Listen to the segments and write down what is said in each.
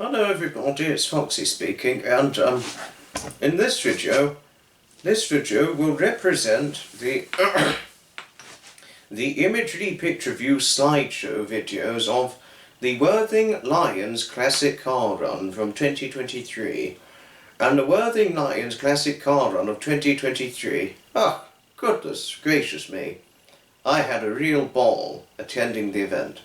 Hello everybody, it's Foxy speaking, and in this video will represent the the Imagery picture view slideshow videos of the Worthing Lions Classic Car Run from 2023, and the Worthing Lions Classic Car Run of 2023. Ah, goodness gracious me, I had a real ball attending the event.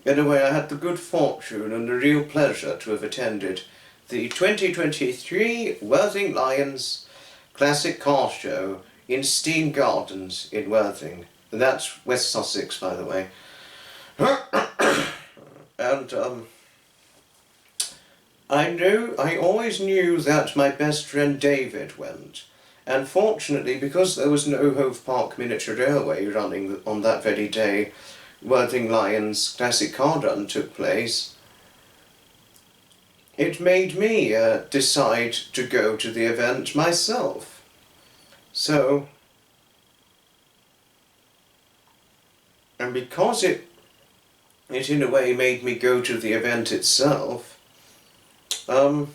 Anyway, I had the good fortune and the real pleasure to have attended the 2023 Worthing Lions Classic Car Show in Steam Gardens in Worthing. And that's West Sussex, by the way. And I always knew that my best friend David went. And fortunately, because there was no Hove Park Miniature Railway running on that very day, Worthing Lions Classic Car Run took place, it made me decide to go to the event myself. So, and because it in a way made me go to the event itself, I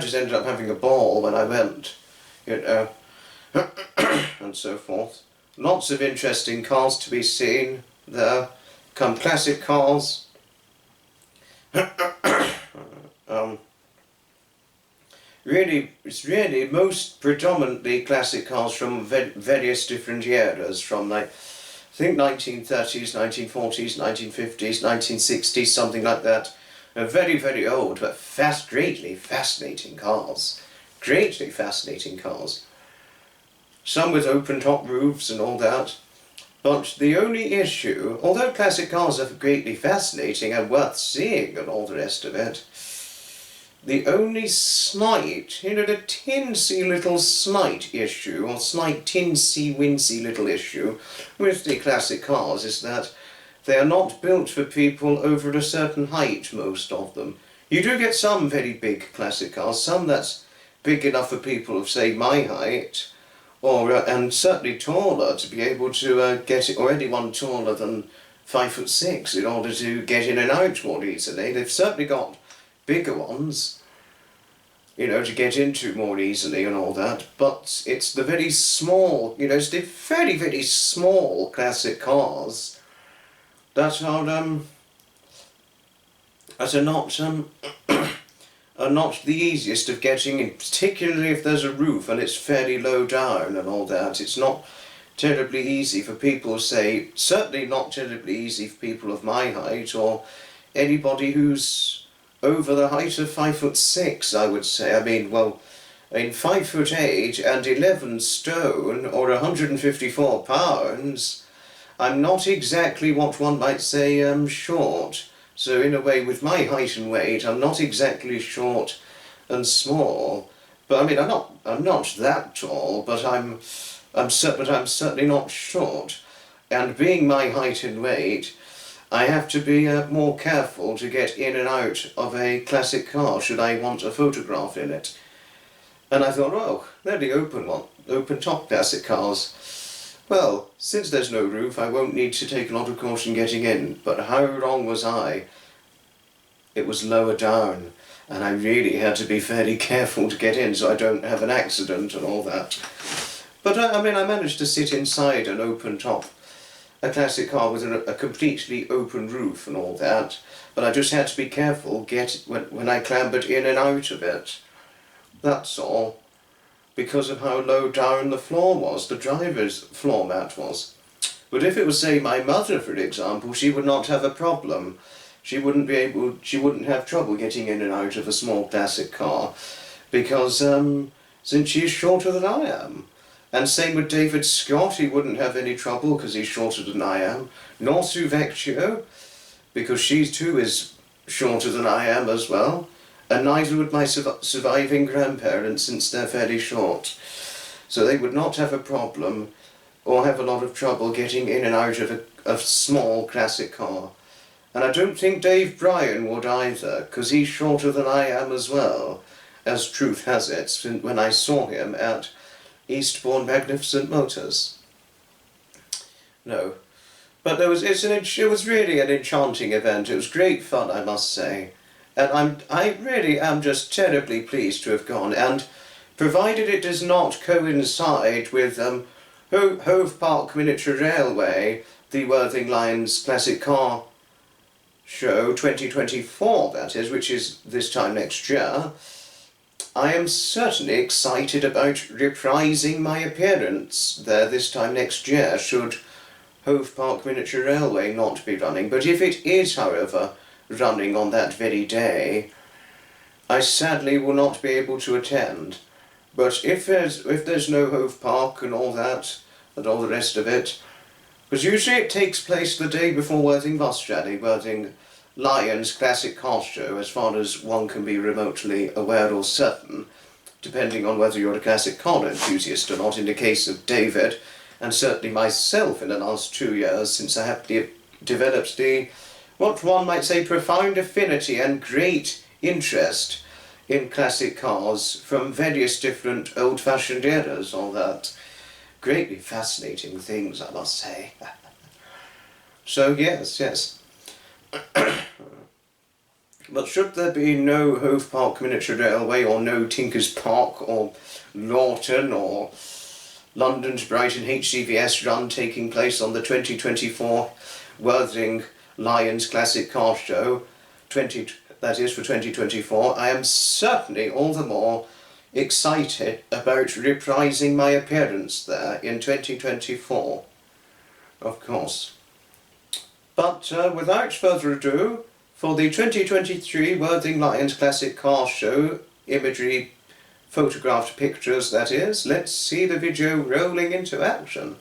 just ended up having a ball when I went, you know, and so forth. Lots of interesting cars to be seen there, come classic cars. It's really most predominantly classic cars from various different eras, from like, I think 1930s, 1940s, 1950s, 1960s, something like that. Very, very old, but greatly fascinating cars. Greatly fascinating cars. Some with open top roofs and all that. But the only issue, although classic cars are greatly fascinating and worth seeing and all the rest of it, the only slight, the tinsy little slight issue, or slight tinsy wincy little issue with the classic cars is that they are not built for people over a certain height, most of them. You do get some very big classic cars, some that's big enough for people of, say, my height, or and certainly taller to be able to get it, or anyone taller than 5'6" in order to get in and out more easily. They've certainly got bigger ones, to get into more easily and all that, but it's the very small, it's the very, very small classic cars that are are not the easiest of getting in, particularly if there's a roof and it's fairly low down and all that. It's not terribly easy for people, say, certainly not terribly easy for people of my height or anybody who's over the height of 5'6", I would say. I mean 5'8" and 11 stone or 154 pounds, I'm not exactly what one might say short. So in a way, with my height and weight, I'm not exactly short and small. But I mean, I'm not that tall, but I'm certainly not short. And being my height and weight, I have to be more careful to get in and out of a classic car should I want a photograph in it. And I thought, oh, they're the open top classic cars. Well, since there's no roof, I won't need to take a lot of caution getting in, but how wrong was I? It was lower down, and I really had to be fairly careful to get in so I don't have an accident and all that. But I managed to sit inside an open top, a classic car with a completely open roof and all that, but I just had to be careful when I clambered in and out of it. That's all. Because of how low down the floor was, the driver's floor mat was. But if it was, say, my mother, for example, she would not have a problem. She wouldn't have trouble getting in and out of a small classic car, because since she's shorter than I am. And same with David Scott, he wouldn't have any trouble because he's shorter than I am. Nor Sue Vecchio, because she too is shorter than I am as well. And neither would my surviving grandparents, since they're fairly short. So they would not have a problem or have a lot of trouble getting in and out of a small classic car. And I don't think Dave Bryan would either, because he's shorter than I am as well, as truth has it, when I saw him at Eastbourne Magnificent Motors. No. But it was really an enchanting event. It was great fun, I must say. And I really am just terribly pleased to have gone, and provided it does not coincide with Hove Park Miniature Railway, the Worthing Lions Classic Car Show 2024, that is, which is this time next year, I am certainly excited about reprising my appearance there this time next year, should Hove Park Miniature Railway not be running. But if it is, however, running on that very day, I sadly will not be able to attend. But if there's no Hove Park and all that, and all the rest of it, because usually it takes place the day before Worthing Bus Journey, Worthing Lions Classic Car Show, as far as one can be remotely aware or certain, depending on whether you're a classic car enthusiast or not. In the case of David, and certainly myself in the last 2 years, since I have developed the, what one might say, profound affinity and great interest in classic cars from various different old-fashioned eras, all that. Greatly fascinating things, I must say. So yes. But should there be no Hove Park Miniature Railway, or no Tinkers Park, or Lawton, or London's Brighton HCVS run taking place on the 2024 Worthing Lions Classic Car Show, that is for 2024, I am certainly all the more excited about reprising my appearance there in 2024, of course. But without further ado, for the 2023 Worthing Lions Classic Car Show, Imagery photographed pictures that is, let's see the video rolling into action.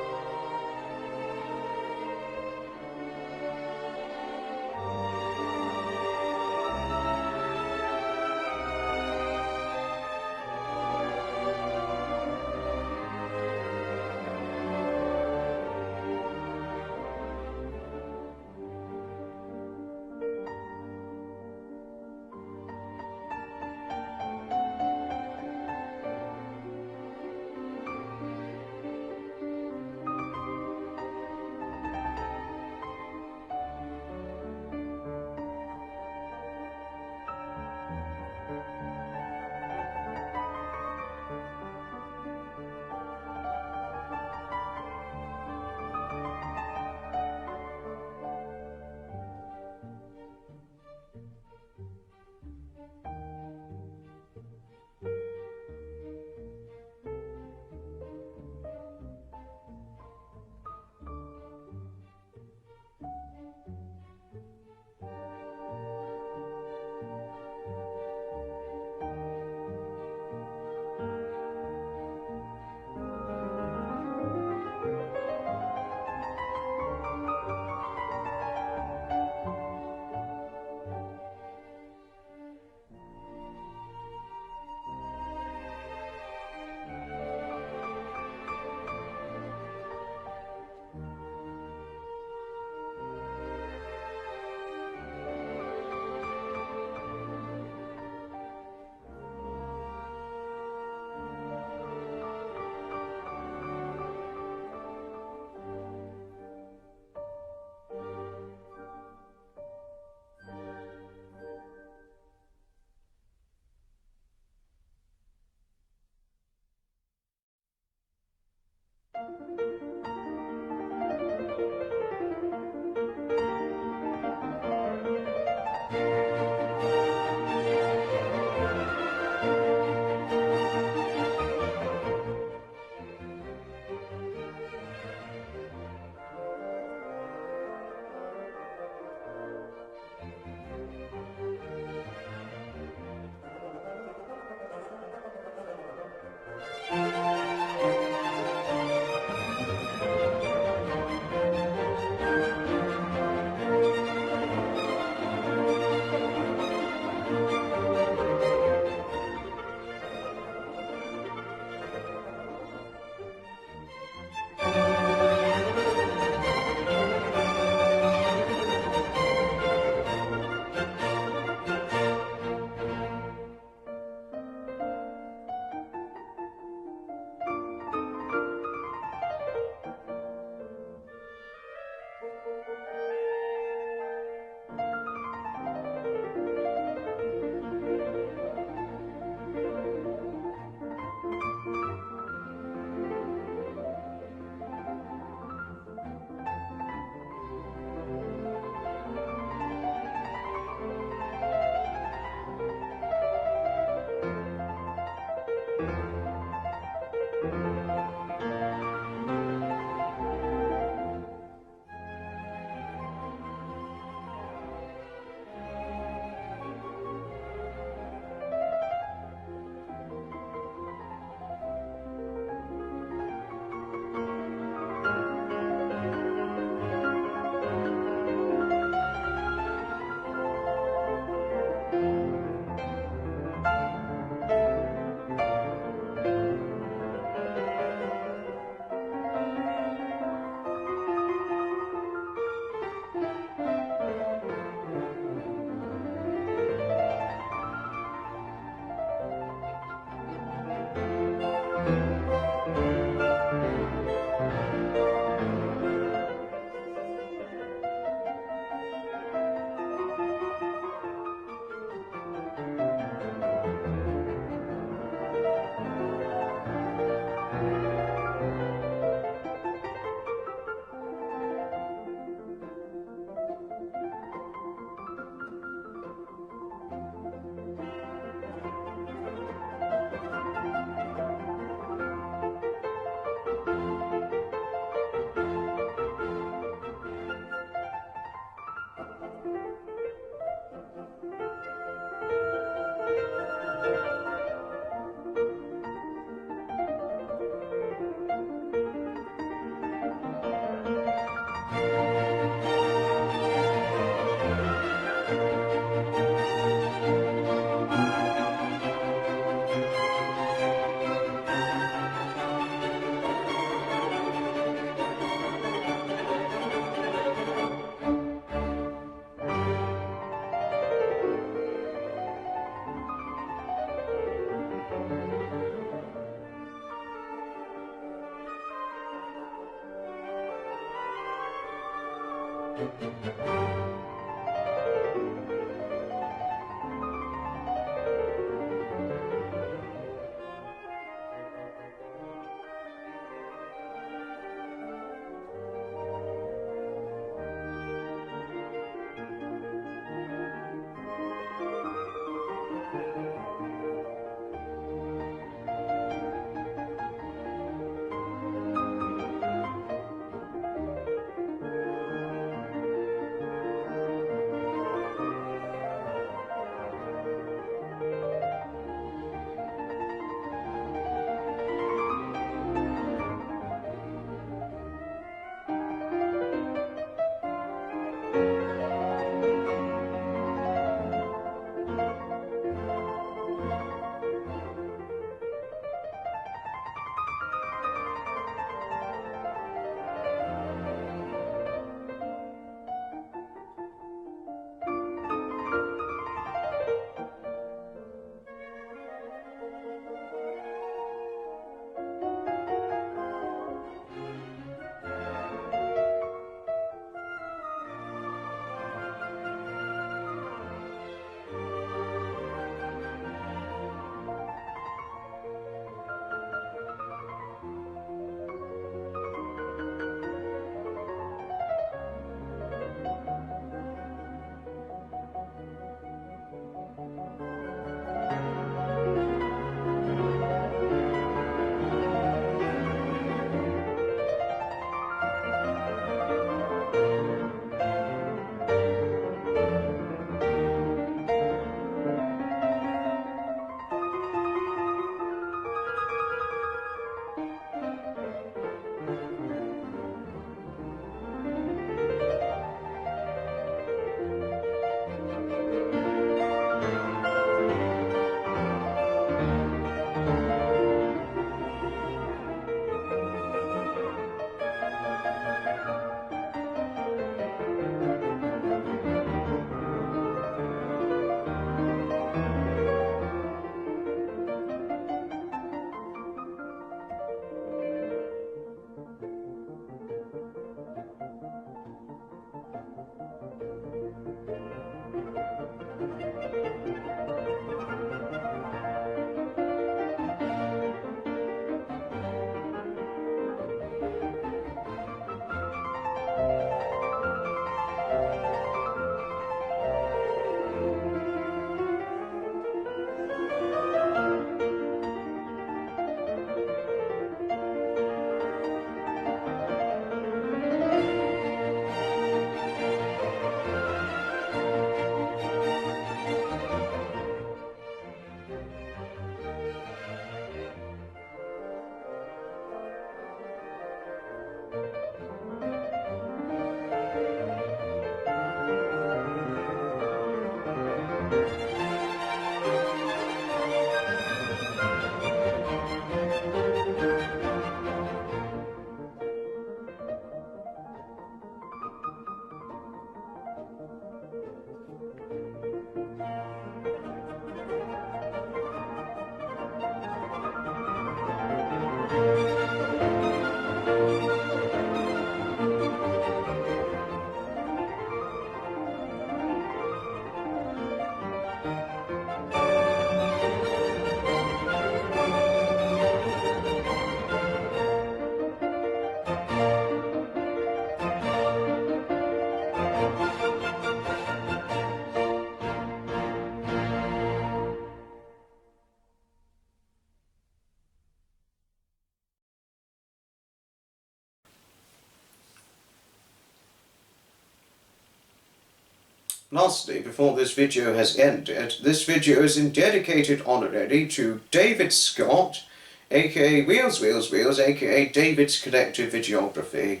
lastly, before this video has ended, this video is in dedicated honorary to David Scott, aka Wheels Wheels Wheels, aka David's Collective Videography.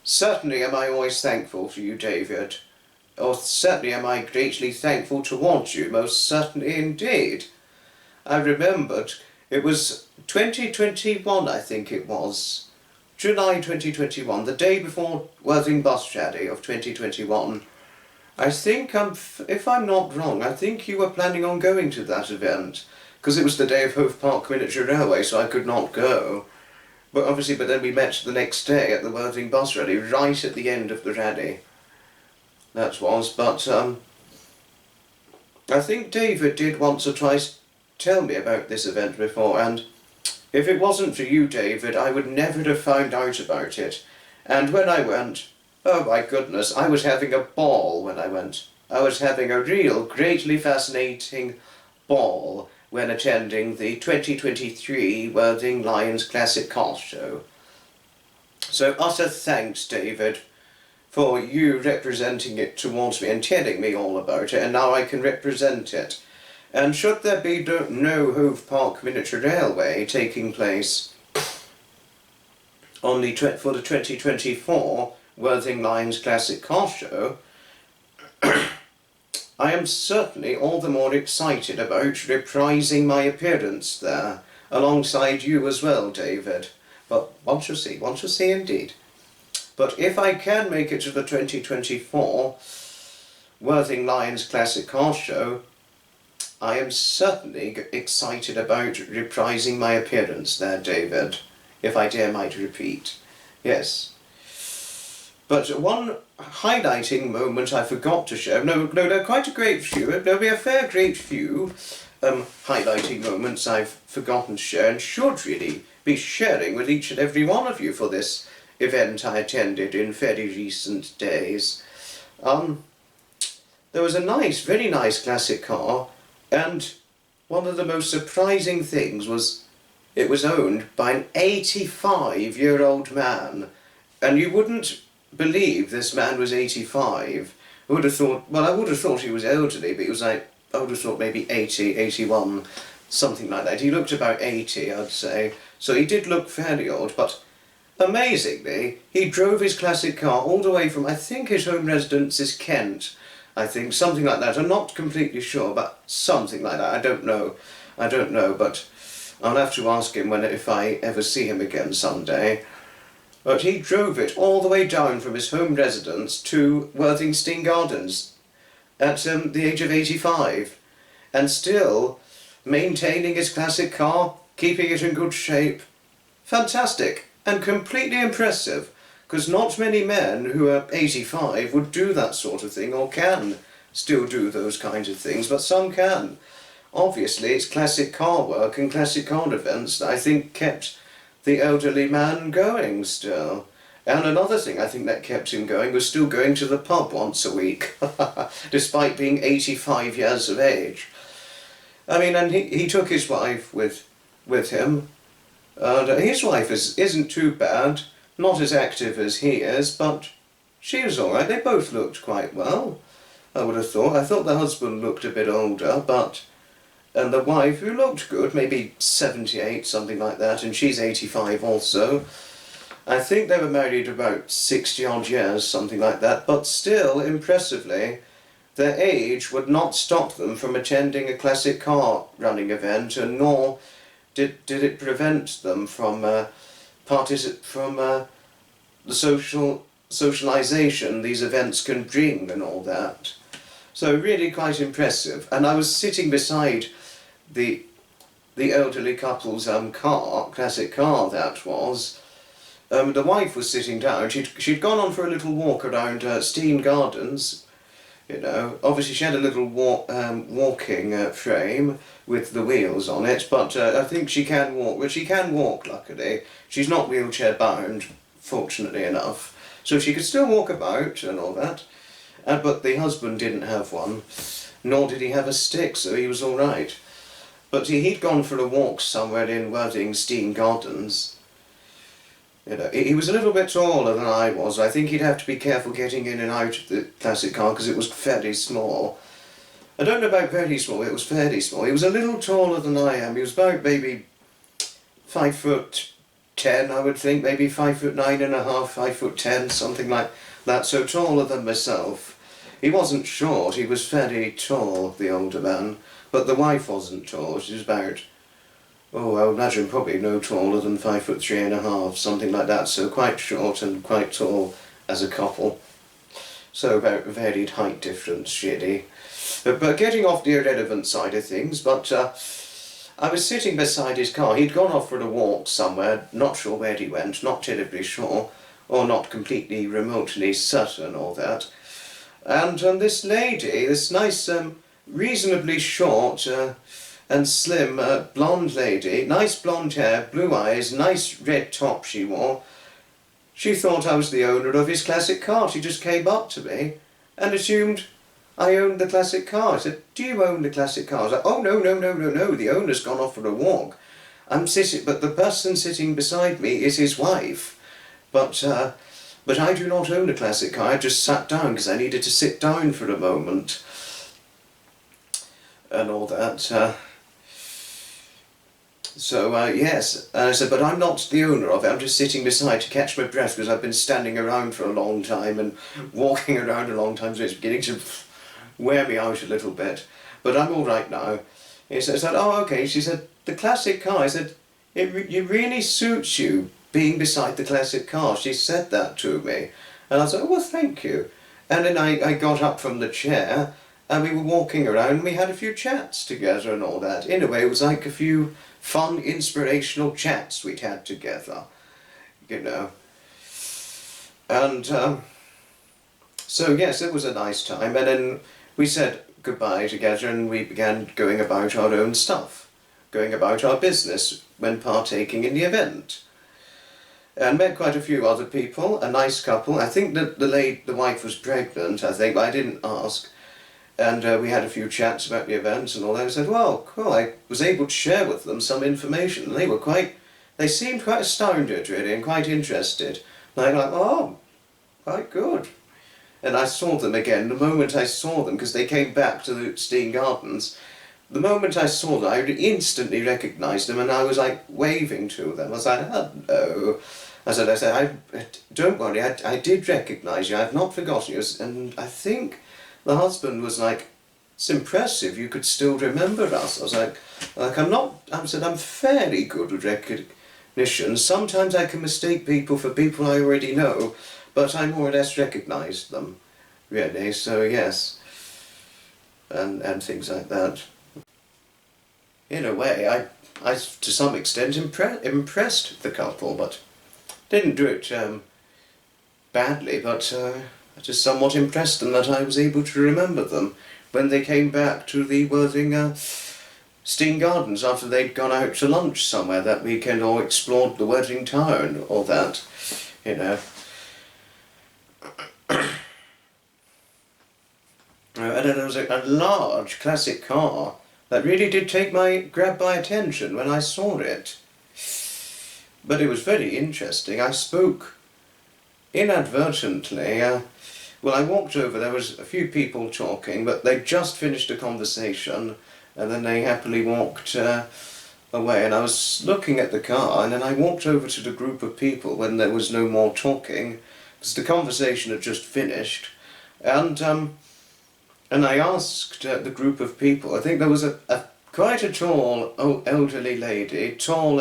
Certainly am I always thankful for you, David. Or certainly am I greatly thankful towards you, most certainly indeed. I remembered, it was 2021, I think it was. July 2021, the day before Worthing Bus Rally of 2021. I think, if I'm not wrong, I think you were planning on going to that event, because it was the day of Hove Park Miniature Railway, so I could not go. But then we met the next day at the Worthing Bus Rally, right at the end of the rally. That was, but I think David did once or twice tell me about this event before, and if it wasn't for you, David, I would never have found out about it. And when I went, oh my goodness, I was having a ball when I went. I was having a real, greatly fascinating ball when attending the 2023 Worthing Lions Classic Car Show. So utter thanks, David, for you representing it towards me and telling me all about it, and now I can represent it. And should there be no Hove Park Miniature Railway taking place for the 2024 Worthing Lions Classic Car Show, I am certainly all the more excited about reprising my appearance there, alongside you as well, David. But one shall see indeed. But if I can make it to the 2024 Worthing Lions Classic Car Show, I am certainly excited about reprising my appearance there, David, if I dare might repeat. Yes. But one highlighting moment I forgot to share. No, there are quite a great few. There'll be a fair great few highlighting moments I've forgotten to share and should really be sharing with each and every one of you for this event I attended in fairly recent days. There was a nice, very nice classic car, and one of the most surprising things was it was owned by an 85-year-old man. And you wouldn't believe this man was 85. I would have thought he was elderly, but he was like, I would have thought maybe 80, 81, something like that. He looked about 80, I'd say. So he did look fairly old, but amazingly, he drove his classic car all the way from, I think his home residence is Kent. I think, something like that. I'm not completely sure, but something like that. I don't know, but I'll have to ask him if I ever see him again someday. But he drove it all the way down from his home residence to Worthingstone Gardens at the age of 85, and still maintaining his classic car, keeping it in good shape. Fantastic, and completely impressive. Because not many men who are 85 would do that sort of thing, or can still do those kinds of things, but some can. Obviously, it's classic car work and classic car events that I think kept the elderly man going still. And another thing I think that kept him going was still going to the pub once a week, despite being 85 years of age. I mean, and he took his wife with him, and his wife isn't too bad. Not as active as he is, but she was all right. They both looked quite well, I would have thought. I thought the husband looked a bit older, and the wife, who looked good, maybe 78, something like that, and she's 85 also. I think they were married about 60-odd years, something like that, but still, impressively, their age would not stop them from attending a classic car running event, and nor did it prevent them from the socialisation these events can bring and all that. So really quite impressive. And I was sitting beside the elderly couple's classic car that was. The wife was sitting down. She'd gone on for a little walk around Steen Gardens. You know, obviously she had a little walking frame with the wheels on it, but I think she can walk. Well, she can walk, luckily. She's not wheelchair bound, fortunately enough. So she could still walk about and all that. But the husband didn't have one, nor did he have a stick, so he was all right. But he'd gone for a walk somewhere in Worthingstone Gardens. You know, he was a little bit taller than I was. I think he'd have to be careful getting in and out of the classic car because it was fairly small. I don't know about very small, it was fairly small. He was a little taller than I am. He was about maybe 5'10", I would think, maybe 5'9.5", 5'10", something like that, so taller than myself. He wasn't short, he was fairly tall, the older man, but the wife wasn't tall. She was about, oh, I would imagine probably no taller than 5'3.5", something like that, so quite short and quite tall as a couple. So about varied height difference, really. But getting off the irrelevant side of things, I was sitting beside his car. He'd gone off for a walk somewhere, not sure where he went, not terribly sure, or not completely remotely certain or that. And this lady, this nice, reasonably short and slim blonde lady, nice blonde hair, blue eyes, nice red top she wore, she thought I was the owner of his classic car. She just came up to me and assumed I owned the classic car. I said, "Do you own the classic car?" I was like, "Oh, no, the owner's gone off for a walk. But the person sitting beside me is his wife. But I do not own a classic car. I just sat down because I needed to sit down for a moment." And all that. Yes, and I said, "But I'm not the owner of it. I'm just sitting beside to catch my breath because I've been standing around for a long time and walking around a long time, so it's beginning to wear me out a little bit. But I'm all right now." He said, "Oh, okay." She said, "The classic car." I said, it really suits you being beside the classic car." She said that to me. And I was like, "Oh, well, thank you." And then I got up from the chair and we were walking around and we had a few chats together and all that. In a way, it was like a few fun, inspirational chats we'd had together, you know. And so, yes, it was a nice time. And then we said goodbye together and we began going about our own stuff, going about our business when partaking in the event. And met quite a few other people, a nice couple. I think that the wife was pregnant, I think, but I didn't ask. And we had a few chats about the event and all that. I said, "Well, cool." I was able to share with them some information. And they seemed quite astounded, really, and quite interested. And I'm like, "Oh, quite good." And I saw them again. The moment I saw them, because they came back to the Steen Gardens, the moment I saw them, I instantly recognised them, and I was like waving to them. I was like, "Hello." I said, "Don't worry, I did recognise you. I've not forgotten you." And I think the husband was like, "It's impressive you could still remember us." I was like I said, "I'm fairly good at recognition. Sometimes I can mistake people for people I already know, but I more or less recognise them, really." So yes, and things like that. In a way, I to some extent impressed the couple, but didn't do it badly, but I just somewhat impressed them that I was able to remember them when they came back to the Worthing Steen Gardens after they'd gone out to lunch somewhere that weekend or explored the Worthing town or that, you know. And then there was a large classic car that really did grab my attention when I saw it. But it was very interesting. I spoke inadvertently. Well, I walked over, there was a few people talking, but they'd just finished a conversation, and then they happily walked away. And I was looking at the car, and then I walked over to the group of people when there was no more talking, because the conversation had just finished. And I asked the group of people, I think there was quite a tall, elderly lady, tall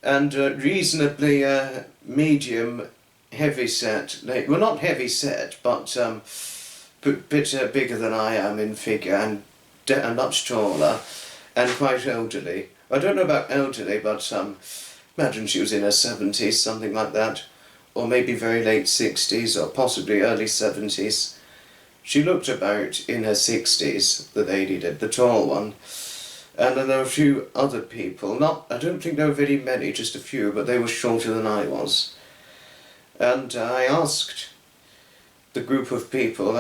and reasonably medium, heavy-set, well, not heavy-set, but a bit bigger than I am in figure and much taller and quite elderly. I don't know about elderly, but imagine she was in her 70s, something like that, or maybe very late 60s or possibly early 70s. She looked about in her 60s, the lady did, the tall one. And then there were a few other people, I don't think there were very many, just a few, but they were shorter than I was. And I asked the group of people,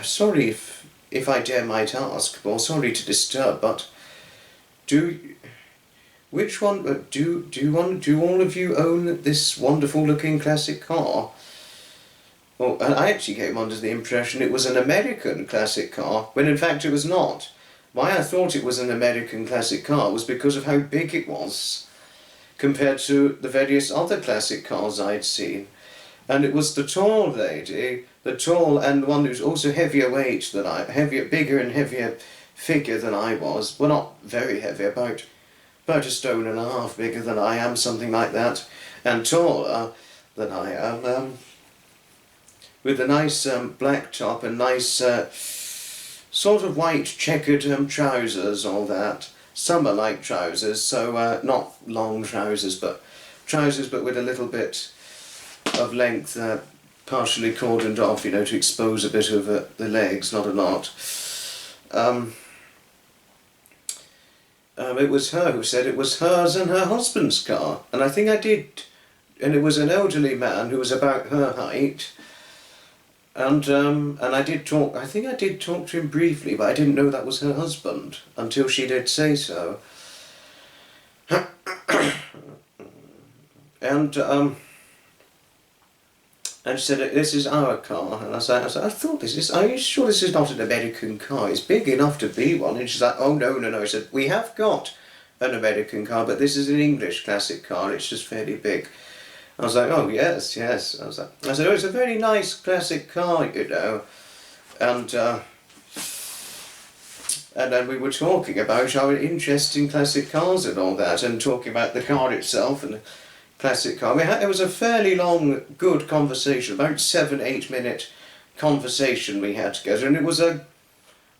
sorry if I dare might ask, or sorry to disturb, but which one, do all of you own this wonderful looking classic car? Well, and I actually came under the impression it was an American classic car, when in fact it was not. Why I thought it was an American classic car was because of how big it was compared to the various other classic cars I'd seen. And it was the tall lady, the tall and one who's also heavier weight than bigger and heavier figure than I was. Well, not very heavy, about 1.5 stone bigger than I am, something like that, and taller than I am, with a nice black top and nice sort of white checkered trousers, all that. Summer-like trousers, so not long trousers but with a little bit of length, partially cordoned off, you know, to expose a bit of the legs, not a lot. It was her who said it was hers and her husband's car, and I think I did, and it was an elderly man who was about her height, and I think I did talk to him briefly, but I didn't know that was her husband until she did say so. And she said, this is our car. And I said, are you sure this is not an American car? It's big enough to be one. And she's like, oh, no. I said, we have got an American car, but this is an English classic car. It's just fairly big. I was like, oh, yes. I said, oh, it's a very nice classic car, you know. And then we were talking about our interest in classic cars and all that, and talking about the car itself and the classic car. It was a fairly long, good conversation, about 7-8 minute conversation we had together, and it was a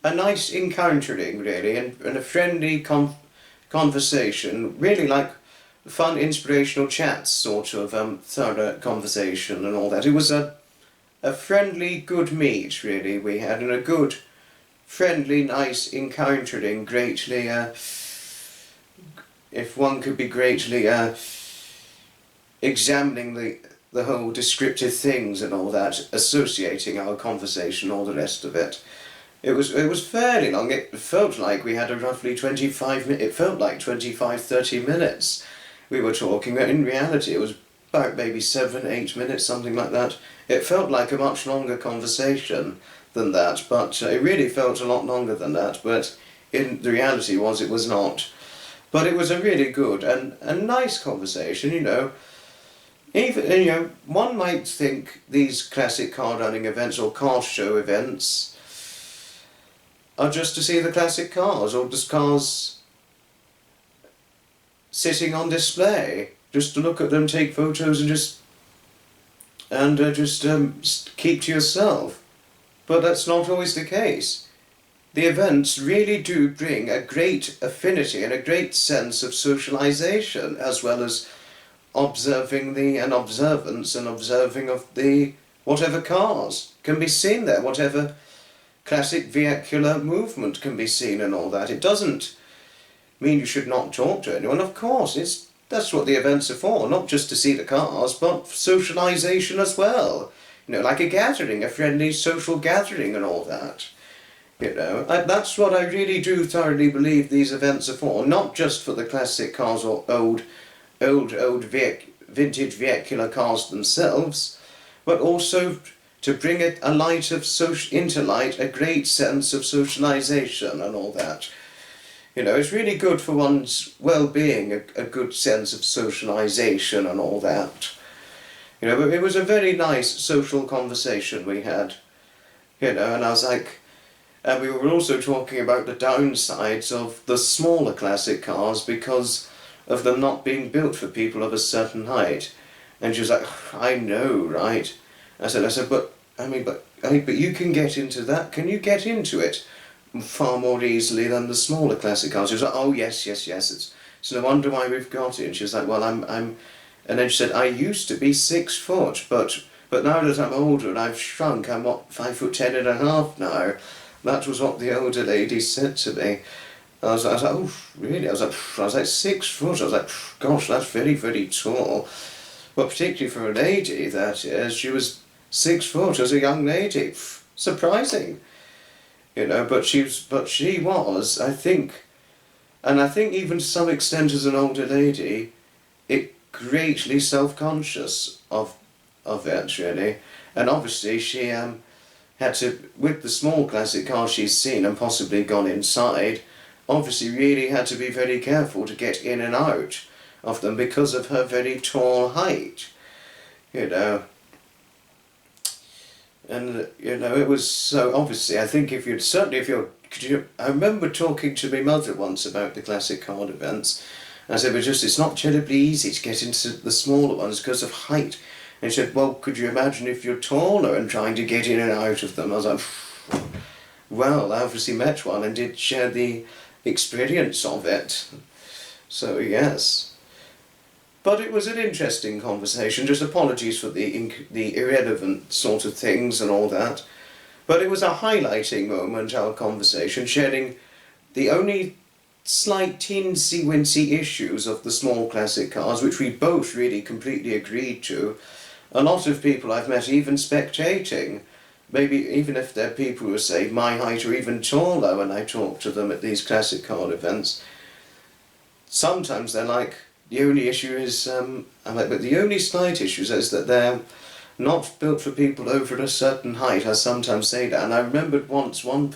nice encountering, really, and a friendly conversation, really like fun, inspirational chats, sort of thorough conversation and all that. It was a friendly, good meet, really, we had, and a good, friendly, nice encountering, greatly, if one could be greatly, examining the whole descriptive things and all that, associating our conversation, all the rest of it. It was fairly long. It felt like we had a roughly 25 minutes. It felt like 25-30 minutes we were talking, but in reality it was about maybe 7-8 minutes, something like that. It felt like a much longer conversation than that, but it really felt a lot longer than that, but in the reality it was not. But it was a really good and a nice conversation, you know. Even, you know, one might think these classic car running events or car show events are just to see the classic cars, or just cars sitting on display, just to look at them, take photos, and just keep to yourself. But that's not always the case. The events really do bring a great affinity and a great sense of socialisation, as well as observing observing of the whatever cars can be seen there, whatever classic vehicular movement can be seen and all that. It doesn't mean you should not talk to anyone, of course. That's what the events are for, not just to see the cars, but socialisation as well. You know, like a gathering, a friendly social gathering and all that. You know, that's what I really do thoroughly believe these events are for, not just for the classic cars or old vintage vehicular cars themselves, but also to bring a light of into light a great sense of socialisation and all that. You know, it's really good for one's well-being, a good sense of socialisation and all that. You know, but it was a very nice social conversation we had. You know, and I was like, and we were also talking about the downsides of the smaller classic cars because of them not being built for people of a certain height. And she was like, I know, right? I said, but you can get into that. Can you get into it far more easily than the smaller classic cars? She was like, oh yes. It's no wonder why we've got it. And she was like, well, and then she said, I used to be 6 foot, but now that I'm older and I've shrunk, I'm 5'10.5" now. That was what the older lady said to me. I was like, oh, really? I was like 6 foot. I was like, gosh, that's very, very tall. Well, particularly for a lady, that is. She was 6 foot as a young lady. Surprising. You know, but she was, I think, And I think even to some extent as an older lady, it greatly self-conscious of it, really. And obviously she had to, with the small classic cars she's seen and possibly gone inside, obviously really had to be very careful to get in and out of them because of her very tall height, you know. And, you know, it was so, obviously, I think if you'd, certainly if you're, I remember talking to my mother once about the classic card events. I said, it's not terribly easy to get into the smaller ones because of height. And she said, well, could you imagine if you're taller and trying to get in and out of them? I was like, well, I obviously met one and did share the experience of it. So, yes. But it was an interesting conversation. Just apologies for the irrelevant sort of things and all that. But it was a highlighting moment, our conversation, sharing the only slight teensy-wincy issues of the small classic cars, which we both really completely agreed to. A lot of people I've met even spectating, maybe even if they're people who say my height or even taller when I talk to them at these classic car events. Sometimes they're like, the only issue is, I'm like, but the only slight issue is that they're not built for people over a certain height. I sometimes say that, and I remembered once one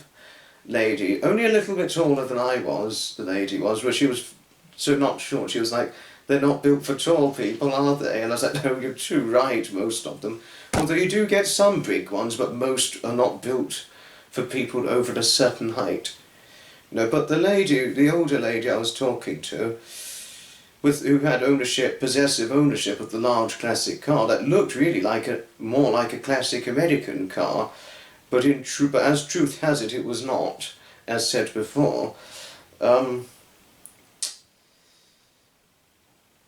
lady, only a little bit taller than I was, the lady was, where she was so not short, she was like, they're not built for tall people, are they? And I was like, no, you're too right, most of them. Although you do get some big ones, but most are not built for people over a certain height. You know, but the lady, the older lady I was talking to, who had ownership, possessive ownership of the large classic car that looked really like more like a classic American car, but as truth has it, it was not, as said before.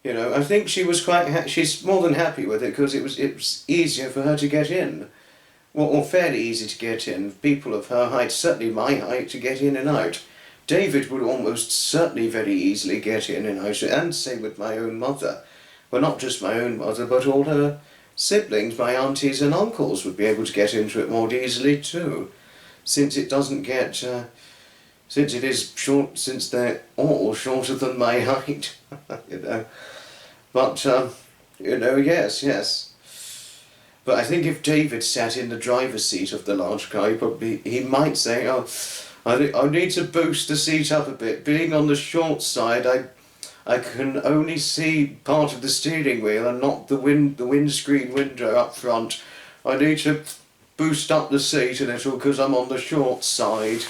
You know, I think she was quite. She's more than happy with it because it was easier for her to get in, or fairly easy to get in. People of her height, certainly my height, to get in and out. David would almost certainly very easily get in and out, and same with my own mother. Well, not just my own mother, but all her siblings, my aunties and uncles would be able to get into it more easily too, since it doesn't get, since it is short, since they're all shorter than my height, you know. But, you know, yes. But I think if David sat in the driver's seat of the large car, he might say, oh, I need to boost the seat up a bit. Being on the short side, I can only see part of the steering wheel and not the windscreen window up front. I need to boost up the seat a little because I'm on the short side.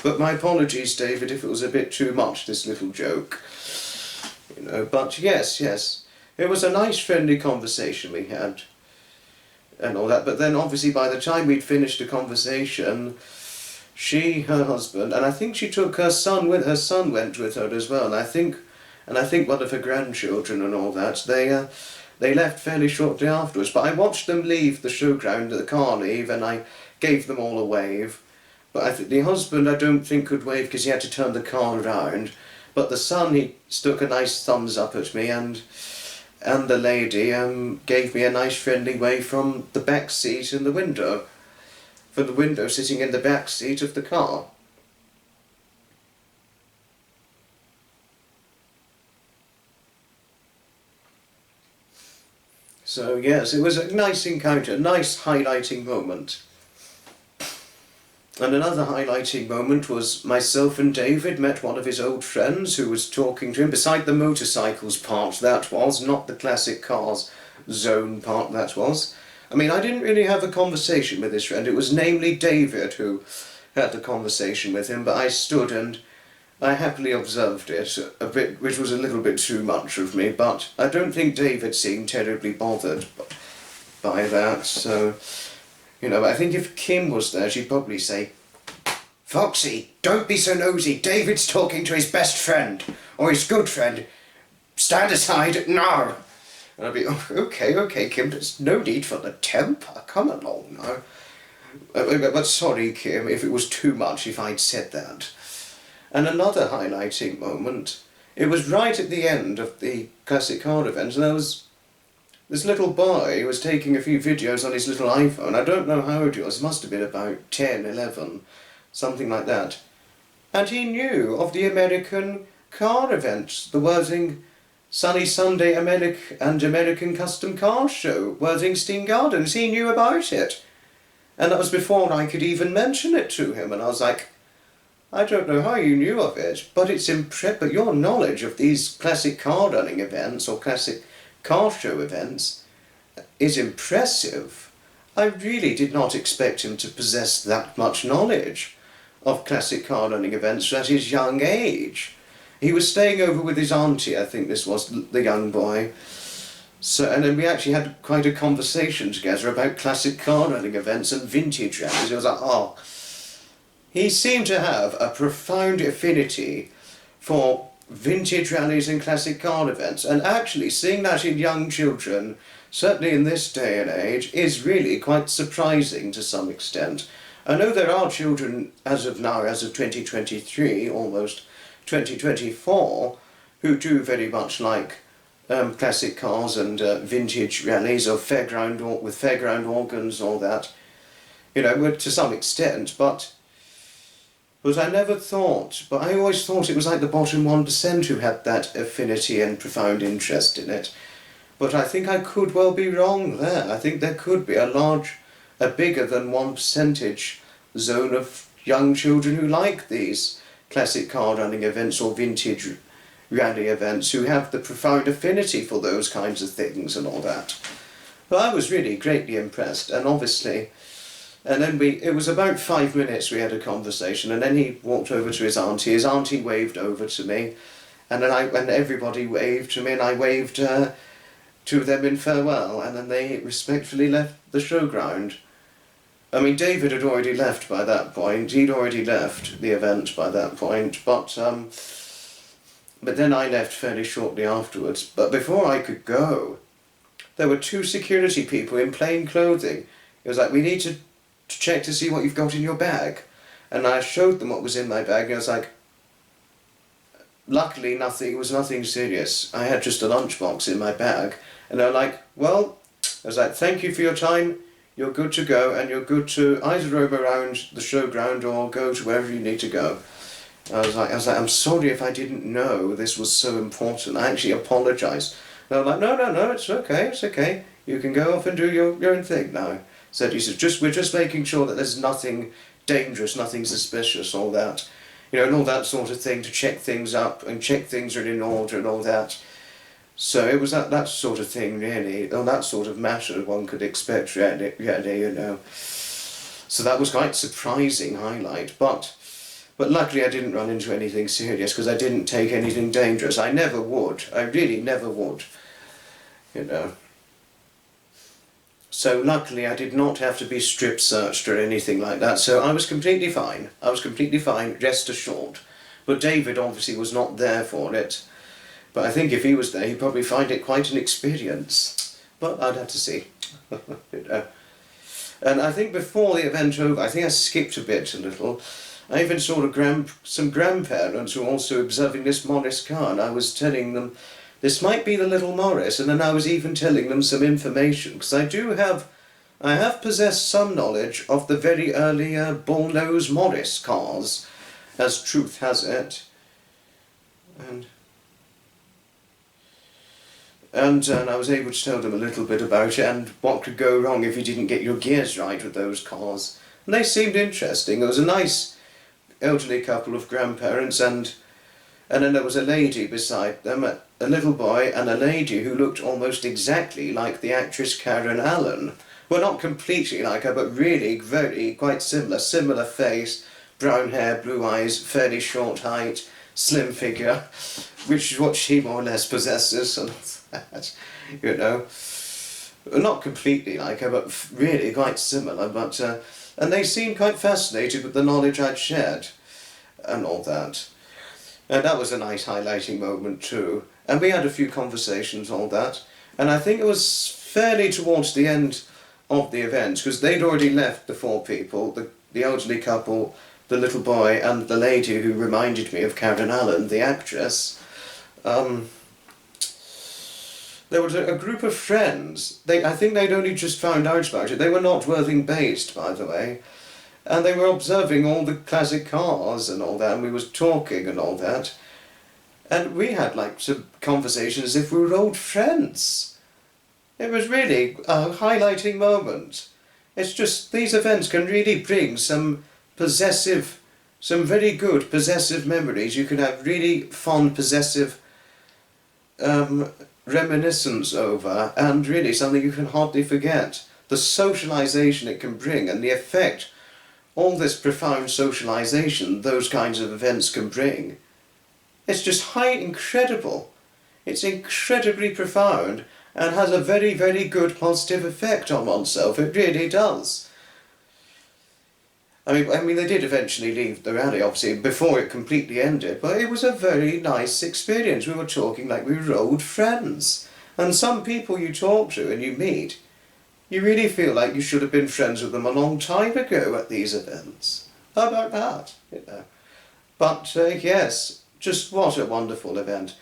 But my apologies, David, if it was a bit too much, this little joke. You know, but yes. It was a nice friendly conversation we had and all that. But then obviously by the time we'd finished the conversation, her husband, and I think she took her son with her son went with her as well. And I think one of her grandchildren and all that. They left fairly shortly afterwards. But I watched them leave the showground, the car leave, and I gave them all a wave. But the husband I don't think could wave because he had to turn the car around. But the son, he stuck a nice thumbs up at me, and the lady gave me a nice friendly wave from the back seat in the window. From the window sitting in the back seat of the car. So yes, it was a nice encounter, a nice highlighting moment. And another highlighting moment was myself and David met one of his old friends who was talking to him, beside the motorcycles part that was, not the classic cars zone part that was. I mean, I didn't really have a conversation with this friend. It was namely David who had the conversation with him, but I stood and I happily observed it a bit, which was a little bit too much of me, but I don't think David seemed terribly bothered by that, so, you know, I think if Kim was there, she'd probably say, Foxy, don't be so nosy. David's talking to his best friend, or his good friend. Stand aside, no. And I'd be, oh, okay, Kim, there's no need for the temper. Come along now. But sorry, Kim, if it was too much if I'd said that. And another highlighting moment, it was right at the end of the classic car event, and there was this little boy who was taking a few videos on his little iPhone. I don't know how old he was, it must have been about 10, 11, something like that. And he knew of the American car event, the Worthing Sunny Sunday American Custom Car Show, Worthingstein Gardens. He knew about it. And that was before I could even mention it to him. And I was like, I don't know how you knew of it, but it's but your knowledge of these classic car running events or classic car show events is impressive. I really did not expect him to possess that much knowledge of classic car running events at his young age. He was staying over with his auntie, I think this was the young boy. So, and then we actually had quite a conversation together about classic car running events and vintage rallies. It was like, oh, he seemed to have a profound affinity for vintage rallies and classic car events. And actually, seeing that in young children, certainly in this day and age, is really quite surprising to some extent. I know there are children, as of now, as of 2023, almost 2024, who do very much like classic cars and vintage rallies or with fairground organs, all that, you know, to some extent, but I never thought, but I always thought it was like the bottom 1% who had that affinity and profound interest in it. But I think I could well be wrong there. I think there could be a bigger than 1% zone of young children who like these classic car running events or vintage rally events, who have the profound affinity for those kinds of things and all that. But I was really greatly impressed, and obviously, and then it was about 5 minutes we had a conversation, and then he walked over to his auntie waved over to me, and then everybody waved to me, and I waved to them in farewell, and then they respectfully left the showground. I mean, David had already left by that point. He'd already left the event by that point, but then I left fairly shortly afterwards. But before I could go, there were 2 security people in plain clothing. It was like, we need to check to see what you've got in your bag. And I showed them what was in my bag, and I was like, luckily it was nothing serious. I had just a lunchbox in my bag. And they're like, well, I was like, thank you for your time. You're good to go, and you're good to either roam around the showground or go to wherever you need to go. I was like, I'm sorry if I didn't know this was so important. I actually apologise. And I'm like, no, it's okay. You can go off and do your own thing now. He said, we're just making sure that there's nothing dangerous, nothing suspicious, all that. You know, and all that sort of thing, to check things up and check things are in order and all that. So it was that sort of thing, really, or that sort of matter one could expect, really, you know. So that was quite a surprising highlight, but luckily I didn't run into anything serious, because I didn't take anything dangerous. I never would. I really never would, you know. So luckily I did not have to be strip searched or anything like that, so I was completely fine. Rest assured. But David obviously was not there for it. But I think if he was there, he'd probably find it quite an experience. But I'd have to see. You know. And I think before the event over, I think I skipped a little. I even saw some grandparents who were also observing this Morris car, and I was telling them this might be the little Morris, and then I was even telling them some information, because I have possessed some knowledge of the very early bullnose Morris cars, as truth has it. And I was able to tell them a little bit about it and what could go wrong if you didn't get your gears right with those cars. And they seemed interesting. There was a nice elderly couple of grandparents, and then there was a lady beside them, a little boy and a lady who looked almost exactly like the actress Karen Allen. Well, not completely like her, but really quite similar face, brown hair, blue eyes, fairly short height, slim figure, which is what she more or less possesses, and that, you know. Not completely like her, but really quite similar, but and they seemed quite fascinated with the knowledge I'd shared and all that. And that was a nice highlighting moment too. And we had a few conversations, all that. And I think it was fairly towards the end of the event, because they'd already left, the 4 people, the elderly couple, the little boy, and the lady who reminded me of Karen Allen, the actress. There was a group of friends. I think they'd only just found out about it. They were not Worthing based, by the way. And they were observing all the classic cars and all that, and we was talking and all that. And we had like some conversations as if we were old friends. It was really a highlighting moment. It's just, these events can really bring some very good possessive memories. You can have really fond possessive reminiscence over, and really something you can hardly forget. The socialisation it can bring and the effect all this profound socialisation those kinds of events can bring. It's just incredible. It's incredibly profound and has a very, very good positive effect on oneself. It really does. I mean, they did eventually leave the rally, obviously, before it completely ended, but it was a very nice experience. We were talking like we were old friends. And some people you talk to and you meet, you really feel like you should have been friends with them a long time ago at these events. How about that? You know. But yes, just what a wonderful event.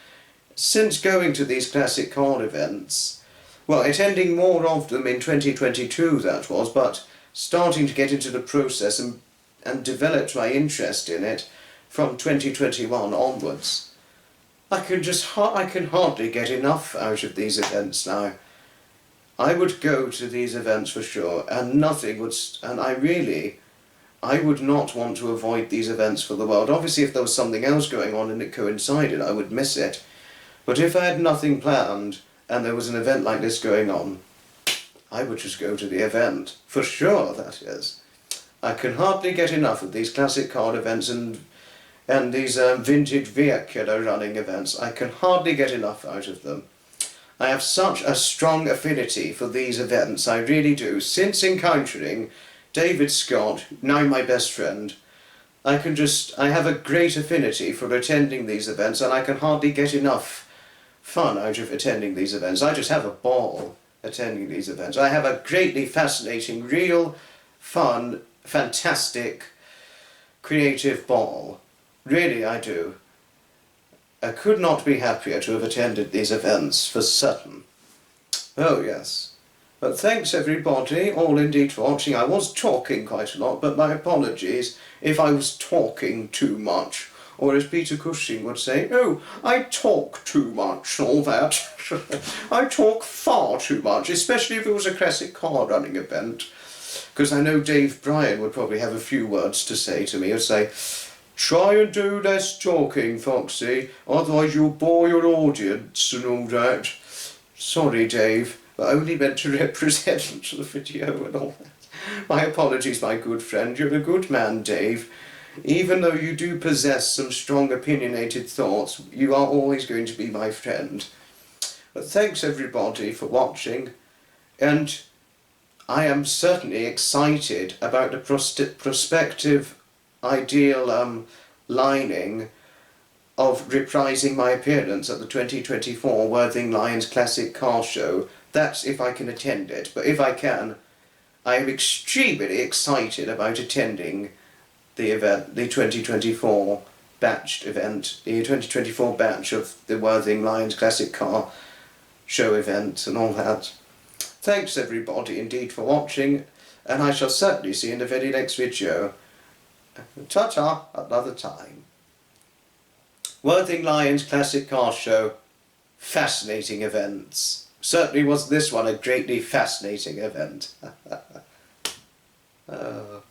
Since going to these classic card events, well, attending more of them in 2022 that was, but starting to get into the process and developed my interest in it from 2021 onwards. I can hardly get enough out of these events now. I would go to these events for sure, and nothing would, and I would not want to avoid these events for the world. Obviously, if there was something else going on and it coincided, I would miss it. But if I had nothing planned and there was an event like this going on, I would just go to the event. For sure, that is. I can hardly get enough of these classic card events and these vintage vehicular running events. I can hardly get enough out of them. I have such a strong affinity for these events, I really do. Since encountering David Scott, now my best friend, I have a great affinity for attending these events, and I can hardly get enough fun out of attending these events. I just have a ball attending these events. I have a greatly fascinating, real, fun, fantastic, creative ball. Really, I do. I could not be happier to have attended these events, for certain. Oh, yes. But thanks everybody, all indeed, for watching. I was talking quite a lot, but my apologies if I was talking too much. Or as Peter Cushing would say, oh, I talk too much, all that. I talk far too much, especially if it was a classic car running event. Because I know Dave Bryan would probably have a few words to say to me. He'd say, try and do less talking, Foxy, otherwise you'll bore your audience and all that. Sorry, Dave, but I only meant to represent the video and all that. My apologies, my good friend. You're a good man, Dave. Even though you do possess some strong opinionated thoughts, you are always going to be my friend. But thanks everybody for watching, and I am certainly excited about the prospective ideal lining of reprising my appearance at the 2024 Worthing Lions Classic Car Show. That's if I can attend it, but if I can, I am extremely excited about attending the event, the 2024 batched event, the 2024 batch of the Worthing Lions Classic Car Show event and all that. Thanks everybody indeed for watching, and I shall certainly see you in the very next video. Ta-ta, another time. Worthing Lions Classic Car Show, fascinating events. Certainly was this one a greatly fascinating event. Oh.